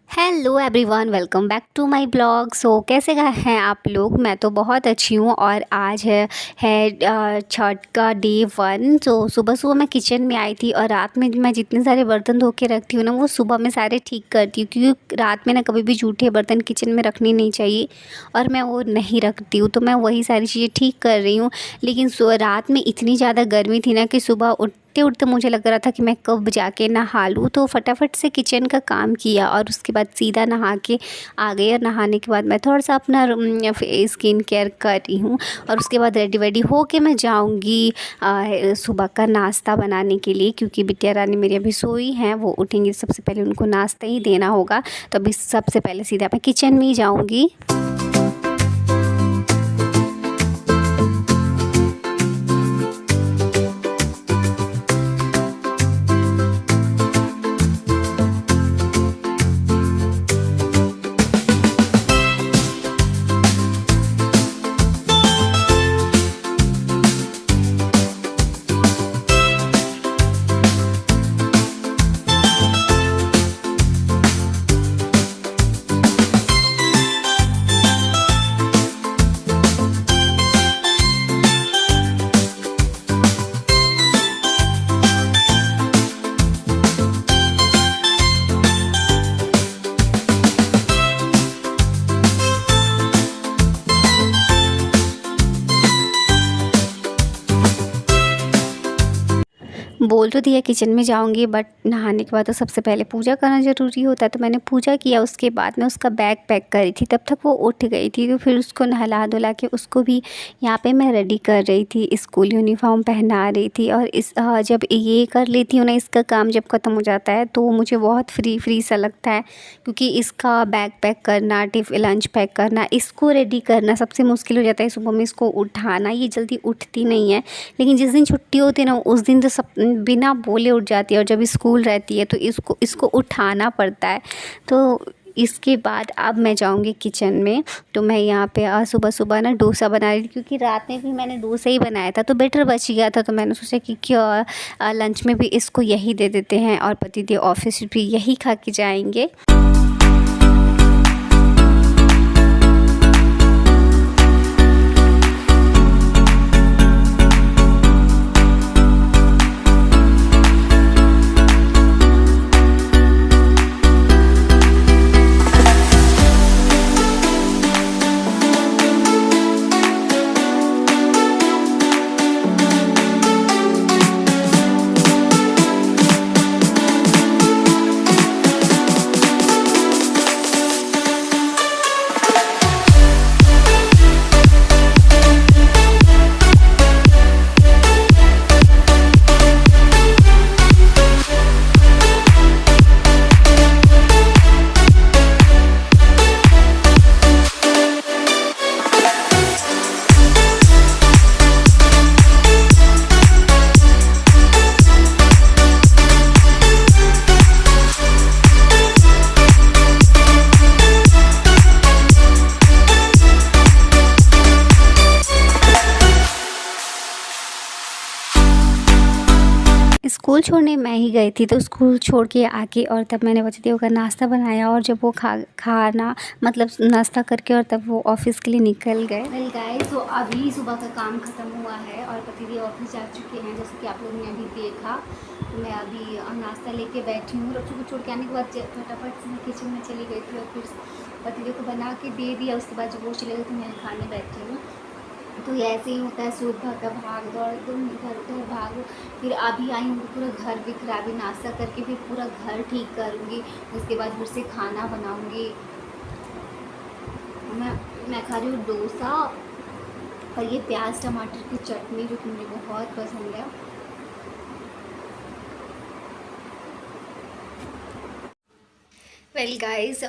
Hello everyone, welcome back to my blog. So कैसे हैं आप लोग? मैं तो बहुत अच्छी हूँ। और आज है छठ का डे 1। तो सुबह सुबह मैं किचन में आई थी और रात में मैं जितने सारे बर्तन धो के रखती हूँ ना, वो सुबह में सारे ठीक करती हूँ, क्योंकि रात में ना कभी भी जूठे बर्तन किचन में रखने नहीं चाहिए और मैं वो नहीं रखती हूँ। तो मैं वही सारी चीज़ें ठीक कर रही हूँ। लेकिन रात में इतनी ज़्यादा गर्मी थी ना कि सुबह उठते उठते मुझे लग रहा था कि मैं कब जाके नहा लूँ। तो फटाफट से किचन का काम किया और उसके बाद सीधा नहा के आ गई। और नहाने के बाद मैं थोड़ा सा अपना स्किन केयर कर रही हूँ। और उसके बाद रेडी वेडी हो के मैं जाऊँगी सुबह का नाश्ता बनाने के लिए, क्योंकि बिटिया रानी मेरी अभी सोई हैं, वो उठेंगी सबसे पहले उनको नाश्ता ही देना होगा। तो अभी सबसे पहले सीधा मैं किचन में ही जाऊँगी। बोल तो दिया किचन में जाऊंगी, बट नहाने के बाद तो सबसे पहले पूजा करना ज़रूरी होता है। तो मैंने पूजा किया, उसके बाद मैं उसका बैग पैक करी थी। तब तक वो उठ गई थी, तो फिर उसको नहला धुला के उसको भी यहाँ पे मैं रेडी कर रही थी, स्कूल यूनिफॉर्म पहना रही थी। और जब ये कर लेती हूँ ना, इसका काम जब ख़त्म हो जाता है तो मुझे बहुत फ्री सा लगता है, क्योंकि इसका बैग पैक करना, लंच पैक करना, इसको रेडी करना सबसे मुश्किल हो जाता है। सुबह में इसको उठाना, ये जल्दी उठती नहीं है। लेकिन जिस दिन छुट्टी होती है ना, उस दिन तो सब बिना बोले उठ जाती है। और जब स्कूल रहती है तो इसको उठाना पड़ता है। तो इसके बाद अब मैं जाऊंगी किचन में। तो मैं यहाँ पे सुबह सुबह ना डोसा बना रही थी, क्योंकि रात में भी मैंने डोसा ही बनाया था तो बेटर बच गया था। तो मैंने सोचा कि क्यों लंच में भी इसको यही दे देते हैं, और पतिदेव ऑफिस भी यही खा के जाएंगे। स्कूल छोड़ने मैं ही गई थी। तो स्कूल छोड़ के आके और तब मैंने पतिदेव का नाश्ता बनाया। और जब वो खाना मतलब नाश्ता करके और तब वो ऑफिस के लिए निकल गए। वेल गाइस, तो अभी सुबह का काम ख़त्म हुआ है और पतिदेव ऑफिस जा चुके हैं, जैसे कि आप लोगों ने अभी देखा। तो मैं अभी नाश्ता लेके बैठी हूँ। बच्चों को छोड़ के आने के बाद फटाफट से मैं किचन में चली गई थी और फिर पतिदेव को बना के दे दिया। उसके बाद जब वो चले गए तो मैं खाने बैठी हूँ। तो ये ऐसे ही होता है, सुबह का भाग दौड़, एकदम इधर उधर भागो। फिर अभी आई हूँ, पूरा घर बिखरा, अभी नाश्ता करके फिर पूरा घर ठीक करूँगी। उसके बाद फिर से खाना बनाऊँगी। मैं खा रही हूँ डोसा और ये प्याज टमाटर की चटनी, जो कि मुझे बहुत पसंद है। वेल गाइस,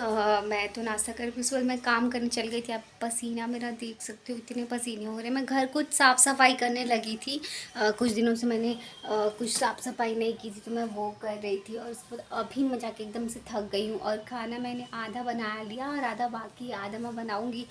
मैं तो नाश्ता करके उस वक्त मैं काम करने चल गई थी। आप पसीना मेरा देख सकते हो, इतने पसीने हो रहे हैं। मैं घर कुछ साफ़ सफाई करने लगी थी। कुछ दिनों से मैंने कुछ साफ़ सफाई नहीं की थी, तो मैं वो कर रही थी। और उसके बाद अभी मैं जाके एकदम से थक गई हूँ। और खाना मैंने आधा बना लिया और आधा बाकी, आधा मैं बनाऊँगी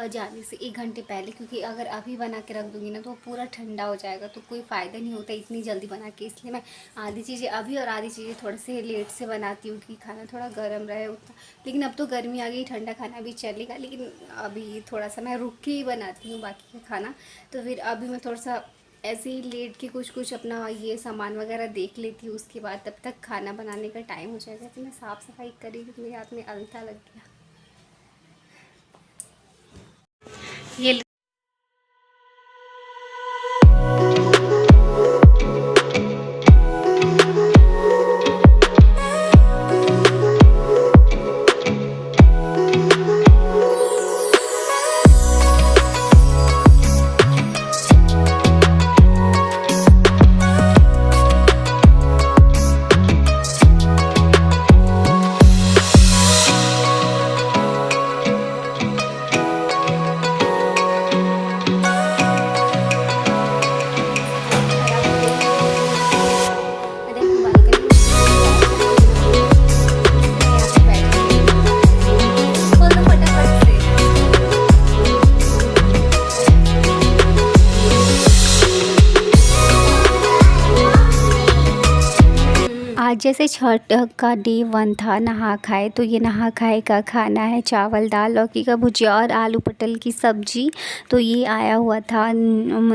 जाने से 1 घंटे पहले, क्योंकि अगर अभी बना के रख दूँगी ना तो वो पूरा ठंडा हो जाएगा, तो कोई फ़ायदा नहीं होता इतनी जल्दी बना के। इसलिए मैं आधी चीज़ें अभी और आधी चीज़ें थोड़े से लेट से बनाती हूँ कि खाना थोड़ा गर्म रहे उतना। लेकिन अब तो गर्मी आ गई, ठंडा खाना भी चलेगा, लेकिन अभी थोड़ा सा मैं रुक के ही बनाती हूँ बाकी का खाना। तो फिर अभी मैं थोड़ा सा ऐसे ही लेट के कुछ कुछ अपना ये सामान वगैरह देख लेती हूँ। उसके बाद तब तक खाना बनाने का टाइम हो जाएगा। तो मैं साफ़ सफाई करी तो मेरे हाथ में अलता लग गया। ये आज जैसे छठ का डे 1 था, नहा खाए, तो ये नहा खाए का खाना है चावल दाल लौकी का भुजिया और आलू पटल की सब्जी। तो ये आया हुआ था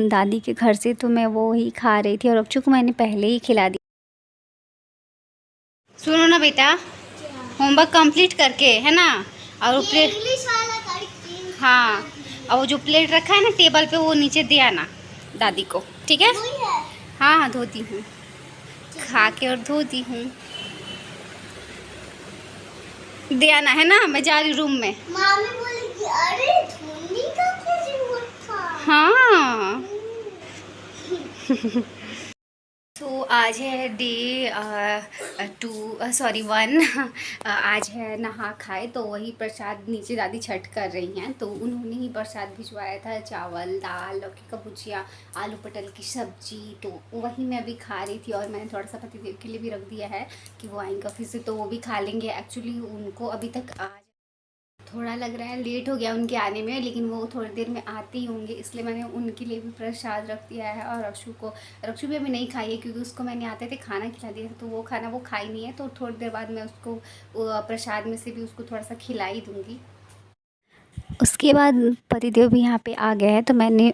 दादी के घर से, तो मैं वो ही खा रही थी। और अब चूँकि मैंने पहले ही खिला दी। सुनो ना बेटा, होमवर्क कंप्लीट करके है ना, और वो प्लेट, हाँ, और वो जो प्लेट रखा है ना टेबल पे, वो नीचे दे आना दादी को, ठीक है? हाँ हाँ, धोती हूँ, खा के और धोती हूँ। दे आना है ना, मैं जा रही रूम में। मामी बोलेगी अरे धोनी का क्या जरूरत था। हाँ। तो आज है डे 1। आज है नहा खाए, तो वही प्रसाद नीचे दादी छठ कर रही हैं, तो उन्होंने ही प्रसाद भिजवाया था, चावल दाल लौकी का भुजिया आलू पटल की सब्जी। तो वही मैं अभी खा रही थी। और मैंने थोड़ा सा पतिदेव के लिए भी रख दिया है कि वो आएंगे ऑफिस से, तो वो भी खा लेंगे। एक्चुअली उनको अभी तक आज थोड़ा लग रहा है लेट हो गया उनके आने में, लेकिन वो थोड़ी देर में आते ही होंगे, इसलिए मैंने उनके लिए भी प्रसाद रख दिया है। और रक्षु भी अभी नहीं खाई है, क्योंकि उसको मैंने आते थे खाना खिला दिया था, तो वो खाना वो खाई नहीं है। तो थोड़ी देर बाद मैं उसको प्रसाद में से भी उसको थोड़ा सा खिला ही दूँगी। उसके बाद पतिदेव भी यहाँ पे आ गए हैं, तो मैंने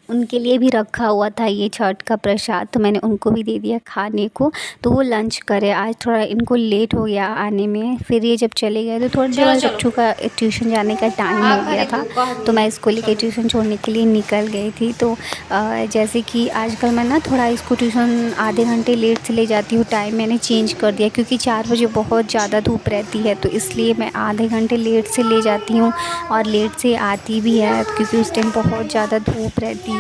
उनके लिए भी रखा हुआ था ये छठ का प्रसाद, तो मैंने उनको भी दे दिया खाने को। तो वो लंच करे। आज थोड़ा इनको लेट हो गया आने में, फिर ये जब चले गए तो थोड़ी देर बाद बच्चों का ट्यूशन जाने का टाइम हो गया था, तो मैं इसको लेके ट्यूशन छोड़ने के लिए निकल गई थी। तो जैसे कि आजकल मैं ना थोड़ा इसको ट्यूशन आधे घंटे लेट से ले जाती हूँ। टाइम मैंने चेंज कर दिया, क्योंकि 4 बजे बहुत ज़्यादा धूप रहती है, तो इसलिए मैं आधे घंटे लेट से ले जाती हूँ और लेट से आती भी है, क्योंकि उस टाइम बहुत ज़्यादा धूप रहती है।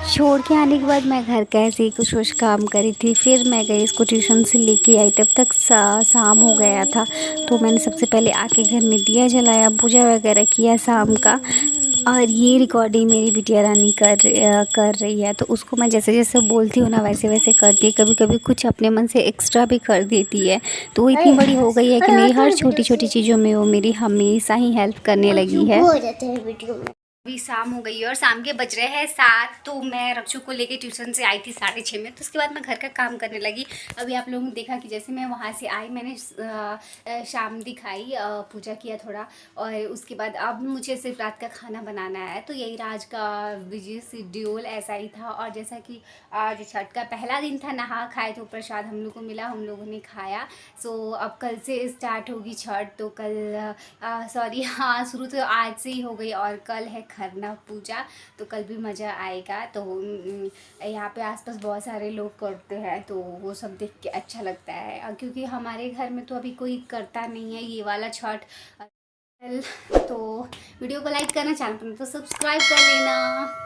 छोड़ के आने के बाद मैं घर का ऐसे ही कुछ काम करी थी, फिर मैं गई इसको ट्यूशन से लेके आई। तब तक शाम हो गया था, तो मैंने सबसे पहले आके घर में दिया जलाया, पूजा वगैरह किया शाम का। और ये रिकॉर्डिंग मेरी बिटिया रानी कर रही है, तो उसको मैं जैसे जैसे बोलती हूँ ना वैसे वैसे करती है। कभी कभी कुछ अपने मन से एक्स्ट्रा भी कर देती है, तो वो इतनी बड़ी हो गई है कि मेरी हर छोटी छोटी चीज़ों में वो मेरी हमेशा ही हेल्प करने लगी है। अभी शाम हो गई है और शाम के बज रहे हैं 7। तो मैं रक्षु को लेके ट्यूशन से आई थी 6:30 में। तो उसके बाद मैं घर का काम करने लगी। अभी आप लोगों ने देखा कि जैसे मैं वहाँ से आई, मैंने शाम दिखाई, पूजा किया थोड़ा, और उसके बाद अब मुझे सिर्फ रात का खाना बनाना है। तो यही राज का बिजी शेड्यूल ऐसा ही था। और जैसा कि आज छठ का पहला दिन था, नहा खाए, तो प्रसाद हम लोग को मिला, हम लोगों ने खाया। सो अब कल से स्टार्ट होगी छठ, तो कल शुरू तो आज से ही हो गई, और कल है खरना पूजा, तो कल भी मज़ा आएगा। तो यहाँ पे आसपास बहुत सारे लोग करते हैं, तो वो सब देख के अच्छा लगता है, क्योंकि हमारे घर में तो अभी कोई करता नहीं है ये वाला छठ। तो वीडियो को लाइक करना, चैनल पर तो सब्सक्राइब कर लेना।